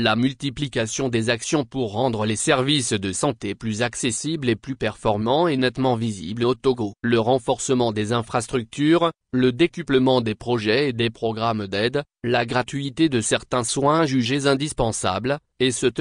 La multiplication des actions pour rendre les services de santé plus accessibles et plus performants est nettement visible au Togo. Le renforcement des infrastructures, le décuplement des projets et des programmes d'aide, la gratuité de certains soins jugés indispensables, etc.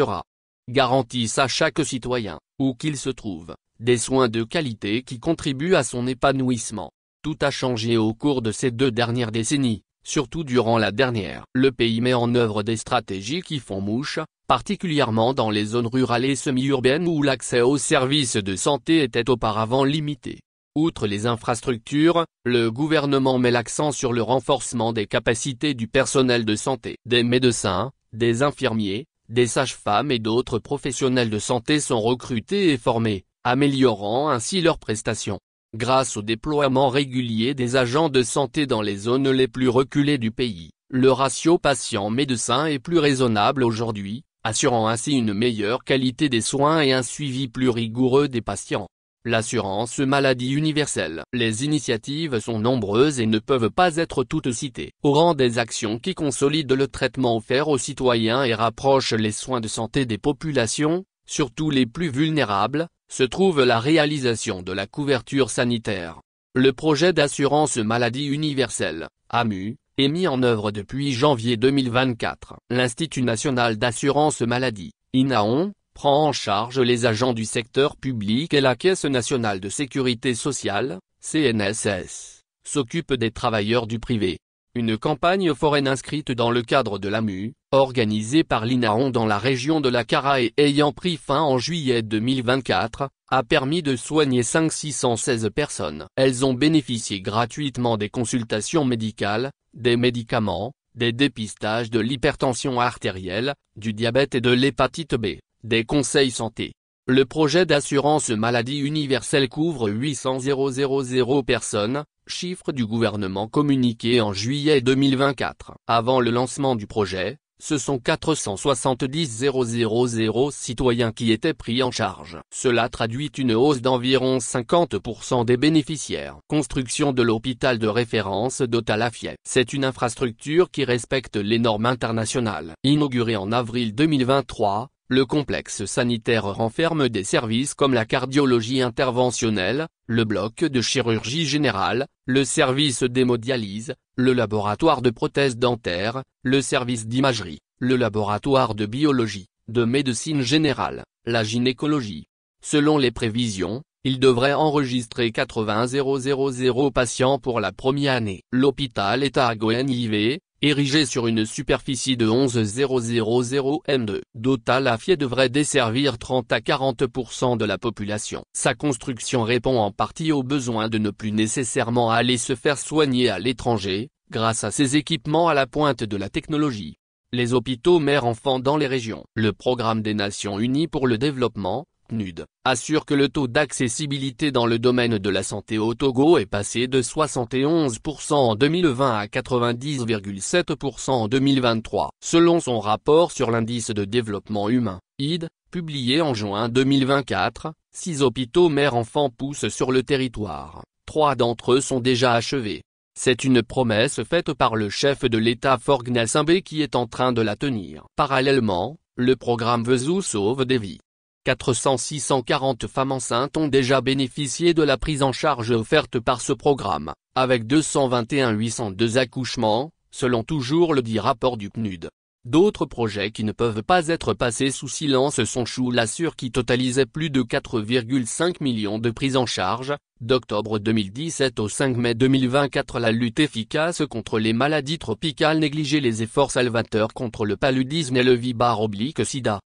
garantissent à chaque citoyen, où qu'il se trouve, des soins de qualité qui contribuent à son épanouissement. Tout a changé au cours de ces 2 dernières décennies. Surtout durant la dernière. Le pays met en œuvre des stratégies qui font mouche, particulièrement dans les zones rurales et semi-urbaines où l'accès aux services de santé était auparavant limité. Outre les infrastructures, le gouvernement met l'accent sur le renforcement des capacités du personnel de santé. Des médecins, des infirmiers, des sages-femmes et d'autres professionnels de santé sont recrutés et formés, améliorant ainsi leurs prestations. Grâce au déploiement régulier des agents de santé dans les zones les plus reculées du pays, le ratio patient-médecin est plus raisonnable aujourd'hui, assurant ainsi une meilleure qualité des soins et un suivi plus rigoureux des patients. L'assurance maladie universelle. Les initiatives sont nombreuses et ne peuvent pas être toutes citées. Au rang des actions qui consolident le traitement offert aux citoyens et rapprochent les soins de santé des populations, surtout les plus vulnérables, se trouve la réalisation de la couverture sanitaire. Le projet d'assurance maladie universelle, AMU, est mis en œuvre depuis janvier 2024. L'Institut national d'assurance maladie, INAON, prend en charge les agents du secteur public et la Caisse nationale de sécurité sociale, CNSS, s'occupe des travailleurs du privé. Une campagne foraine inscrite dans le cadre de l'AMU, organisée par l'INAON dans la région de la Kara et ayant pris fin en juillet 2024, a permis de soigner 616 personnes. Elles ont bénéficié gratuitement des consultations médicales, des médicaments, des dépistages de l'hypertension artérielle, du diabète et de l'hépatite B, des conseils santé. Le projet d'assurance maladie universelle couvre 800 000 personnes, chiffre du gouvernement communiqué en juillet 2024. Avant le lancement du projet, ce sont 470 000 citoyens qui étaient pris en charge. Cela traduit une hausse d'environ 50% des bénéficiaires. Construction de l'hôpital de référence d'Otalafie. C'est une infrastructure qui respecte les normes internationales. Inauguré en avril 2023, le complexe sanitaire renferme des services comme la cardiologie interventionnelle, le bloc de chirurgie générale, le service d'hémodialyse, le laboratoire de prothèses dentaires, le service d'imagerie, le laboratoire de biologie, de médecine générale, la gynécologie. Selon les prévisions, il devrait enregistrer 80 000 patients pour la première année. L'hôpital est à Goen-Ivé, érigé sur une superficie de 11 000 m2. d'Otalafie devrait desservir 30 à 40% de la population. Sa construction répond en partie aux besoins de ne plus nécessairement aller se faire soigner à l'étranger, grâce à ses équipements à la pointe de la technologie. Les hôpitaux mère-enfant dans les régions. Le Programme des Nations Unies pour le développement, PNUD, assure que le taux d'accessibilité dans le domaine de la santé au Togo est passé de 71% en 2020 à 90,7% en 2023. Selon son rapport sur l'indice de développement humain, ID, publié en juin 2024, 6 hôpitaux mère-enfant poussent sur le territoire, 3 d'entre eux sont déjà achevés. C'est une promesse faite par le chef de l'État Faure Gnassingbé qui est en train de la tenir. Parallèlement, le programme Vezou sauve des vies. 400-640 femmes enceintes ont déjà bénéficié de la prise en charge offerte par ce programme, avec 221 802 accouchements, selon toujours le dit rapport du PNUD. D'autres projets qui ne peuvent pas être passés sous silence sont Choulassure qui totalisait plus de 4,5 millions de prises en charge, d'octobre 2017 au 5 mai 2024. La lutte efficace contre les maladies tropicales négligées, les efforts salvateurs contre le paludisme et le VIH/SIDA.